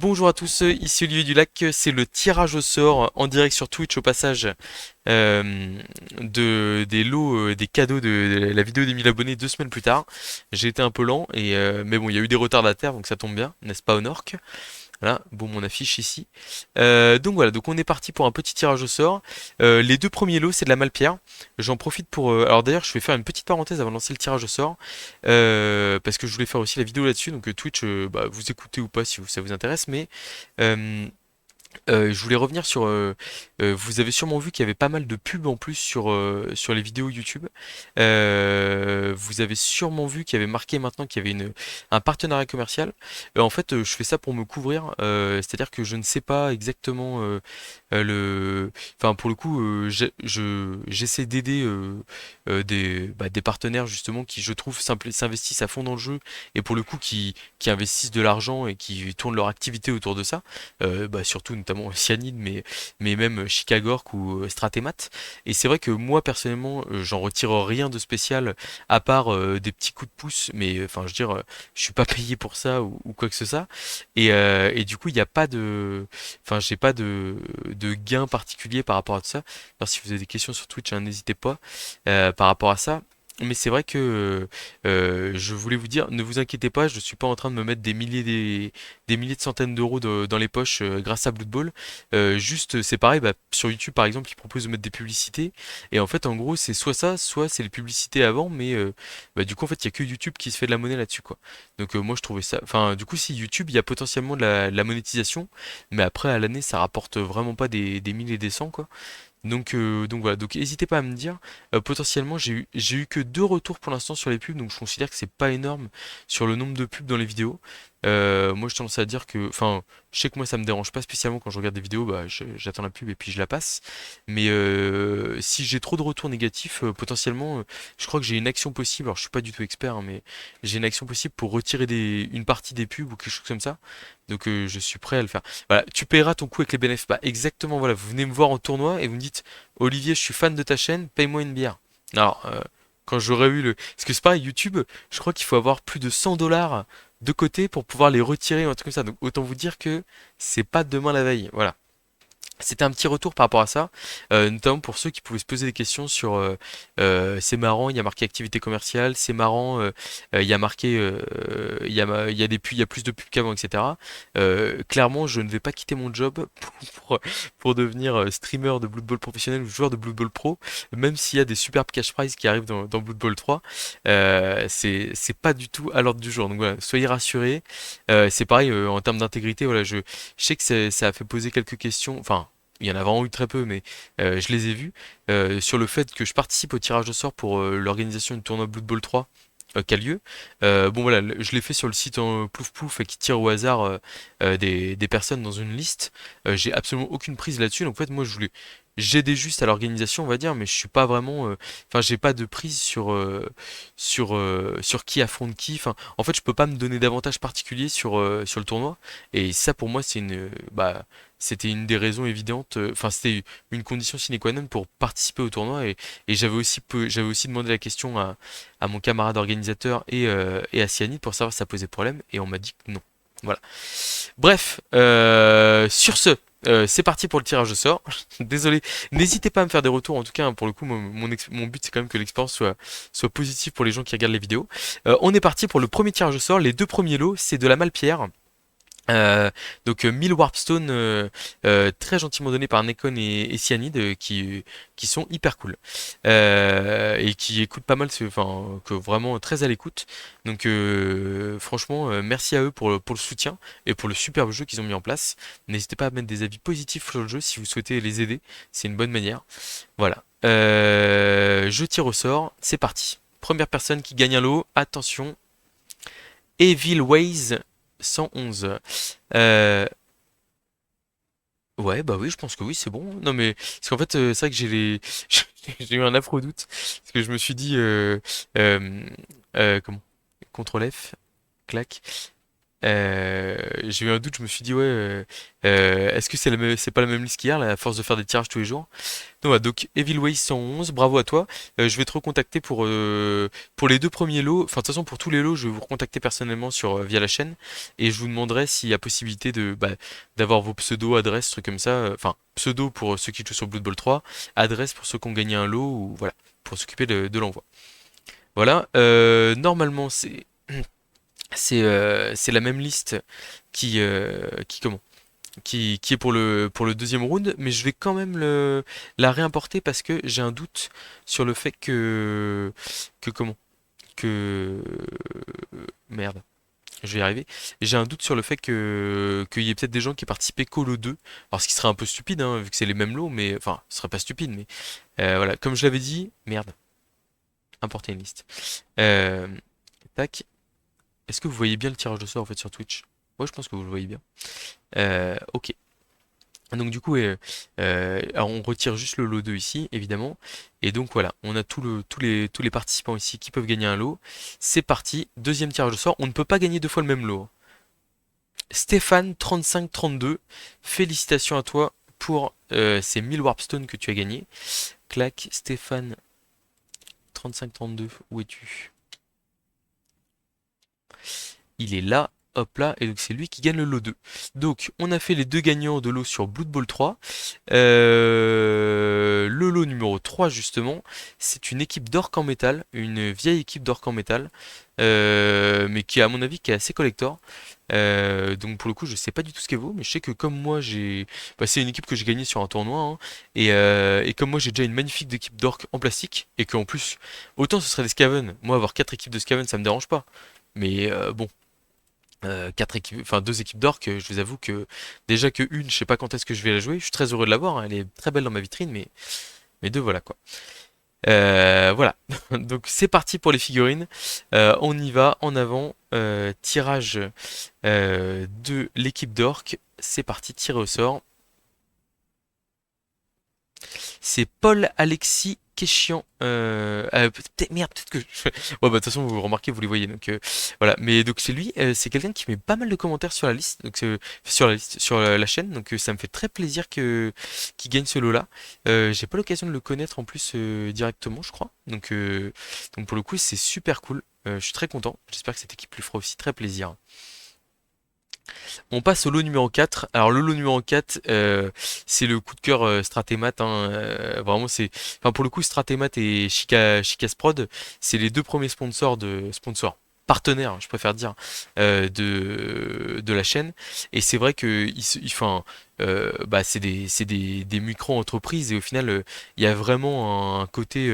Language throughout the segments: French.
Bonjour à tous, ici Olivier Dulac, c'est le tirage au sort en direct sur Twitch au passage des lots, des cadeaux de la vidéo des 1000 abonnés 2 semaines plus tard. J'ai été un peu lent, mais bon, il y a eu des retardataires donc ça tombe bien, n'est-ce pas Honork? Voilà, bon, mon affiche ici. Donc voilà, donc on est parti pour un petit tirage au sort. Les deux premiers lots, c'est de la Malpierre. J'en profite pour... alors d'ailleurs, je vais faire une petite parenthèse avant de lancer le tirage au sort. Parce que je voulais faire aussi la vidéo là-dessus. Donc Twitch, bah, vous écoutez ou pas si ça vous intéresse. Mais euh, je voulais revenir sur. Vous avez sûrement vu qu'il y avait pas mal de pubs en plus sur les vidéos YouTube. Vous avez sûrement vu qu'il y avait marqué maintenant qu'il y avait un partenariat commercial. En fait, je fais ça pour me couvrir. C'est-à-dire que je ne sais pas exactement Enfin, pour le coup, j'essaie d'aider des partenaires justement qui, je trouve, s'investissent à fond dans le jeu et pour le coup qui investissent de l'argent et qui tournent leur activité autour de ça. Bah, surtout notamment Cyanide, mais même Chicagork ou Stratemat. Et c'est vrai que moi personnellement, j'en retire rien de spécial à part des petits coups de pouce, mais enfin je veux dire, je suis pas payé pour ça ou quoi que ce soit. Et du coup, il n'y a pas de, enfin j'ai pas de gain particulier par rapport à tout ça. Alors si vous avez des questions sur Twitch, hein, n'hésitez pas par rapport à ça. Mais c'est vrai que je voulais vous dire, ne vous inquiétez pas, je suis pas en train de me mettre des milliers de centaines d'euros dans les poches grâce à Blood Bowl. Juste, c'est pareil, bah, sur YouTube par exemple, ils proposent de mettre des publicités. Et en fait, en gros, c'est soit ça, soit c'est les publicités avant, mais bah, du coup, en fait, il y a que YouTube qui se fait de la monnaie là-dessus, quoi. Donc moi, je trouvais ça. Enfin, du coup, si YouTube, il y a potentiellement de la monétisation, mais après, à l'année, ça rapporte vraiment pas des mille et des cents, quoi. Donc voilà, donc n'hésitez pas à me dire. Potentiellement, j'ai eu que 2 retours pour l'instant sur les pubs, donc je considère que c'est pas énorme sur le nombre de pubs dans les vidéos. Moi, je tendance à dire que, enfin, je sais que moi ça me dérange pas spécialement quand je regarde des vidéos, bah j'attends la pub et puis je la passe. Mais si j'ai trop de retours négatifs, potentiellement, je crois que j'ai une action possible. Alors je suis pas du tout expert, hein, mais j'ai une action possible pour retirer une partie des pubs ou quelque chose comme ça. Donc je suis prêt à le faire. Voilà, tu paieras ton coup avec les bénéfices. Bah exactement, voilà, vous venez me voir en tournoi et vous me dites, Olivier, je suis fan de ta chaîne, paye-moi une bière. Alors, quand j'aurais eu le... Parce que c'est pareil, YouTube, je crois qu'il faut avoir plus de 100 dollars de côté pour pouvoir les retirer ou un truc comme ça. Donc autant vous dire que c'est pas demain la veille. Voilà. C'était un petit retour par rapport à ça, notamment pour ceux qui pouvaient se poser des questions sur c'est marrant, il y a marqué activité commerciale, c'est marrant, il y a marqué il y a plus de pubs qu'avant, etc. Clairement, je ne vais pas quitter mon job pour, pour devenir streamer de Blood Bowl professionnel ou joueur de Blood Bowl pro, même s'il y a des superbes cash prizes qui arrivent dans Blood Bowl 3. C'est pas du tout à l'ordre du jour. Donc voilà, soyez rassurés. C'est pareil en termes d'intégrité. Voilà, je sais que ça a fait poser quelques questions. Enfin, il y en a vraiment eu très peu, mais je les ai vus, sur le fait que je participe au tirage au sort pour l'organisation du tournoi Blood Bowl 3 qui a lieu. Bon voilà, je l'ai fait sur le site en Plouf Plouf qui tire au hasard des personnes dans une liste. J'ai absolument aucune prise là-dessus. Donc en fait, moi, je voulais j'aidais juste à l'organisation, on va dire, mais je suis pas vraiment. Enfin, j'ai pas de prise sur qui affronte qui. Enfin, en fait, je peux pas me donner d'avantages particuliers sur le tournoi. Et ça, pour moi, bah, c'était une des raisons évidentes. Enfin, c'était une condition sine qua non pour participer au tournoi. Et j'avais aussi demandé la question à mon camarade organisateur et à Cyanide pour savoir si ça posait problème. Et on m'a dit que non. Voilà. Bref, sur ce, c'est parti pour le tirage au sort. Désolé, n'hésitez pas à me faire des retours. En tout cas, hein, pour le coup, mon but c'est quand même que l'expérience soit positive pour les gens qui regardent les vidéos. On est parti pour le premier tirage au sort. Les deux premiers lots, c'est de la Malpierre. Donc 1000 Warpstone très gentiment donnés par Nekon et Cyanide qui sont hyper cool et qui écoutent pas mal, enfin que vraiment très à l'écoute. Donc franchement merci à eux pour le soutien et pour le superbe jeu qu'ils ont mis en place. N'hésitez pas à mettre des avis positifs sur le jeu si vous souhaitez les aider, c'est une bonne manière. Voilà. Je tire au sort, c'est parti. Première personne qui gagne un lot, attention, Evil Ways 111. Euh, ouais, bah oui, je pense que oui, c'est bon. Non, mais parce qu'en fait, c'est vrai que j'ai eu un affreux doute parce que je me suis dit comment? CTRL F, clac. J'ai eu un doute, je me suis dit ouais, est-ce que c'est pas la même liste qu'hier, là, à force de faire des tirages tous les jours. Donc, voilà, donc Evil Ways 111, bravo à toi. Je vais te recontacter pour les deux premiers lots. Enfin, de toute façon, pour tous les lots, je vais vous recontacter personnellement via la chaîne et je vous demanderai s'il y a possibilité d'avoir vos pseudos, adresses, trucs comme ça. Enfin, pseudo pour ceux qui jouent sur Blood Bowl 3, adresse pour ceux qui ont gagné un lot ou voilà, pour s'occuper de l'envoi. Voilà, normalement c'est la même liste qui comment qui est pour le deuxième round, mais je vais quand même la réimporter parce que j'ai un doute sur le fait que comment que merde, je vais y arriver. J'ai un doute sur le fait que qu'il y ait peut-être des gens qui participaient qu'au lot 2. Alors ce qui serait un peu stupide hein, vu que c'est les mêmes lots, mais enfin ce serait pas stupide, mais voilà, comme je l'avais dit, merde, importer une liste. Euh, tac. Est-ce que vous voyez bien le tirage de sort en fait sur Twitch? Ouais, je pense que vous le voyez bien. Ok. Donc du coup, alors on retire juste le lot 2 ici, évidemment. Et donc voilà, on a tous les participants ici qui peuvent gagner un lot. C'est parti, deuxième tirage de sort. On ne peut pas gagner deux fois le même lot. Stéphane 3532, félicitations à toi pour ces 1000 Warpstones que tu as gagné. Clac, Stéphane 3532, où es-tu? Il est là, hop là, et donc c'est lui qui gagne le lot 2. Donc on a fait les deux gagnants de lot sur Blood Bowl 3. Le lot numéro 3 justement, c'est une équipe d'orques en métal, une vieille équipe d'orques en métal, mais qui à mon avis qui est assez collector. Donc pour le coup je sais pas du tout ce qu'elle vaut, mais je sais que comme moi c'est une équipe que j'ai gagnée sur un tournoi, hein, et comme moi j'ai déjà une magnifique équipe d'orques en plastique, et qu'en plus, autant ce serait des Skaven, moi avoir 4 équipes de Skaven ça me dérange pas. Mais bon, quatre équipes, enfin deux équipes d'orques, je vous avoue que déjà que une, je sais pas quand est-ce que je vais la jouer. Je suis très heureux de l'avoir, hein, elle est très belle dans ma vitrine, mais deux voilà quoi. Voilà. Donc c'est parti pour les figurines. On y va en avant. Tirage de l'équipe d'orques. C'est parti, tiré au sort. C'est Paul Alexis Kéchian. Merde, peut-être que. Ouais, bah, de toute façon, vous remarquez, vous les voyez. Donc, voilà. Mais donc, c'est lui, c'est quelqu'un qui met pas mal de commentaires sur la liste. Donc, sur la liste, sur la chaîne. Donc, ça me fait très plaisir qu'il gagne ce lot-là. J'ai pas l'occasion de le connaître en plus directement, je crois. Donc, pour le coup, c'est super cool. Je suis très content. J'espère que cette équipe lui fera aussi très plaisir. On passe au lot numéro 4. Alors le lot numéro 4, c'est le coup de cœur Stratémat, hein, vraiment c'est. Enfin pour le coup Stratémat et Chicasprod, c'est les deux premiers sponsors partenaires, je préfère dire, de la chaîne. Et c'est vrai que enfin, c'est des micro-entreprises et au final il y a vraiment un côté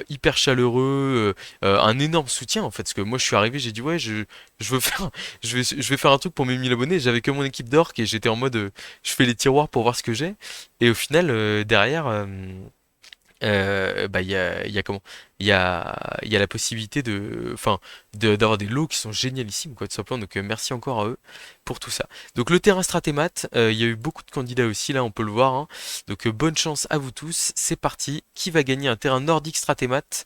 hyper chaleureux, un énorme soutien en fait. Parce que moi je suis arrivé, j'ai dit ouais je veux faire je vais faire un truc pour mes 1000 abonnés. J'avais que mon équipe d'orques et j'étais en mode je fais les tiroirs pour voir ce que j'ai. Et au final, derrière, il y a comment? Il y a la possibilité enfin, d'avoir des lots qui sont génialissimes, quoi, tout simplement. Donc, merci encore à eux pour tout ça. Donc, le terrain Stratémat, il y a eu beaucoup de candidats aussi, là, on peut le voir, hein. Donc, bonne chance à vous tous. C'est parti. Qui va gagner un terrain nordique Stratémat?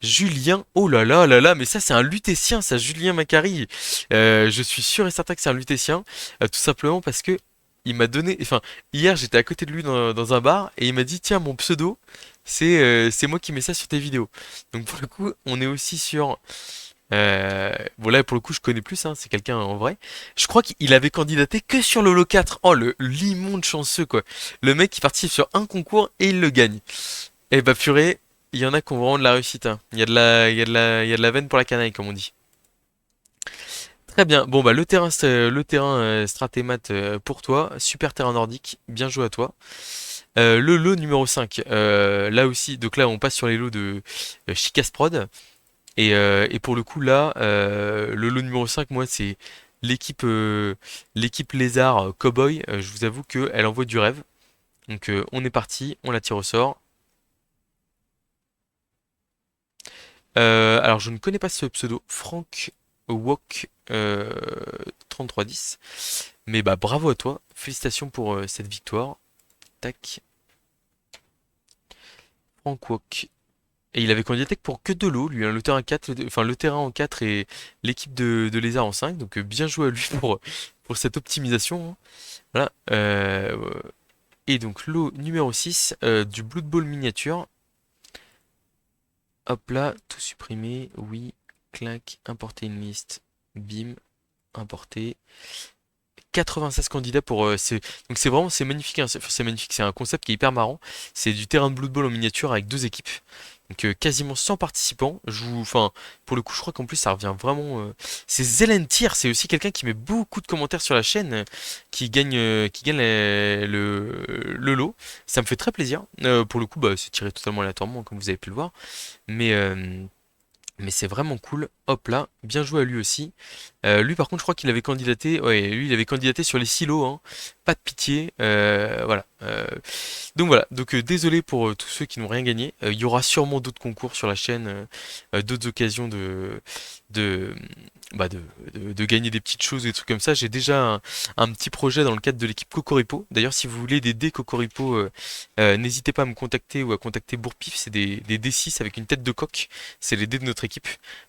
Julien, oh là là, mais ça c'est un lutétien, ça, Julien Macari. Je suis sûr et certain que c'est un lutétien, tout simplement parce que il m'a donné, enfin, hier j'étais à côté de lui dans un bar et il m'a dit tiens mon pseudo, c'est moi qui mets ça sur tes vidéos. Donc pour le coup, on est aussi sur, bon là pour le coup je connais plus, hein, c'est quelqu'un en vrai. Je crois qu'il avait candidaté que sur le lot 4. Oh le l'immonde chanceux quoi. Le mec qui participe sur un concours et il le gagne. Eh bah purée, il y en a qui ont vraiment de la réussite, hein. Il y a de la veine pour la canaille, comme on dit. Très bien. Bon bah le terrain Stratémat pour toi, super terrain nordique, bien joué à toi. Le lot numéro 5, là aussi, donc là on passe sur les lots de Chicasprod. Et pour le coup là, le lot numéro 5, moi c'est l'équipe l'équipe Lézard Cowboy. Je vous avoue qu'elle envoie du rêve. Donc on est parti, on la tire au sort. Alors, je ne connais pas ce pseudo, Frank Wok 3310. Mais bah bravo à toi, félicitations pour cette victoire. Tac, Frank Wok. Et il avait candidaté que pour que de l'eau, lui, hein, le terrain 4, enfin le terrain en 4 et l'équipe de Lézard en 5. Donc bien joué à lui pour cette optimisation, hein. Voilà. Et donc lot numéro 6 du Blood Bowl miniature. Hop là, tout supprimer, oui, clac, importer une liste, bim, importer. 96 candidats pour donc c'est vraiment c'est magnifique, hein, c'est magnifique, c'est un concept qui est hyper marrant. C'est du terrain de Blood Bowl en miniature avec deux équipes. Donc quasiment 100 participants. Enfin pour le coup je crois qu'en plus ça revient vraiment. C'est Zelentir, c'est aussi quelqu'un qui met beaucoup de commentaires sur la chaîne, qui gagne le lot. Ça me fait très plaisir. Pour le coup bah, c'est tiré totalement aléatoirement comme vous avez pu le voir. Mais euh, mais c'est vraiment cool. Hop là, bien joué à lui aussi. Lui par contre je crois qu'il avait candidaté, ouais, lui il avait candidaté sur les silos, hein. Pas de pitié, voilà. Donc voilà, donc désolé pour tous ceux qui n'ont rien gagné. Il y aura sûrement d'autres concours sur la chaîne, d'autres occasions de, bah de gagner des petites choses, des trucs comme ça. J'ai déjà un petit projet dans le cadre de l'équipe Cocoripo. D'ailleurs, si vous voulez des dés Cocoripo, n'hésitez pas à me contacter ou à contacter Bourpif. C'est des D6 avec une tête de coq. C'est les dés de notre équipe.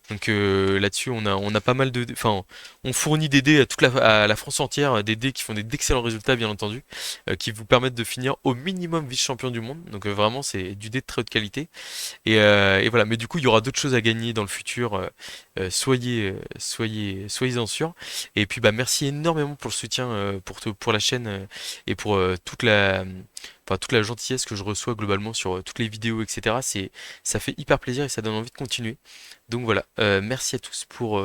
Donc là-dessus, on a pas mal de, enfin, on fournit des dés à la France entière, des dés qui font d'excellents résultats, bien entendu, qui vous permettent de finir au minimum vice-champion du monde. Donc vraiment, c'est du dé de très haute qualité. Et voilà. Mais du coup, il y aura d'autres choses à gagner dans le futur. Soyez-en sûrs. Et puis, bah, merci énormément pour le soutien, pour la chaîne et pour toute la gentillesse que je reçois globalement sur toutes les vidéos, etc. Ça fait hyper plaisir et ça donne envie de continuer. Donc voilà, merci à tous pour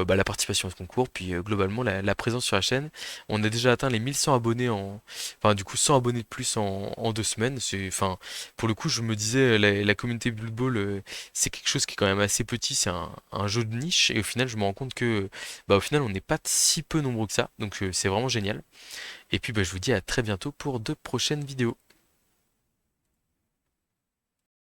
bah, la participation à ce concours, puis globalement la présence sur la chaîne. On a déjà atteint les 1100 abonnés enfin du coup 100 abonnés de plus en 2 semaines. Enfin, pour le coup, je me disais la communauté Blood Bowl, c'est quelque chose qui est quand même assez petit, c'est un jeu de niche, et au final, je me rends compte que, bah, au final, on n'est pas si peu nombreux que ça, donc c'est vraiment génial. Et puis, bah, je vous dis à très bientôt pour de prochaines vidéos.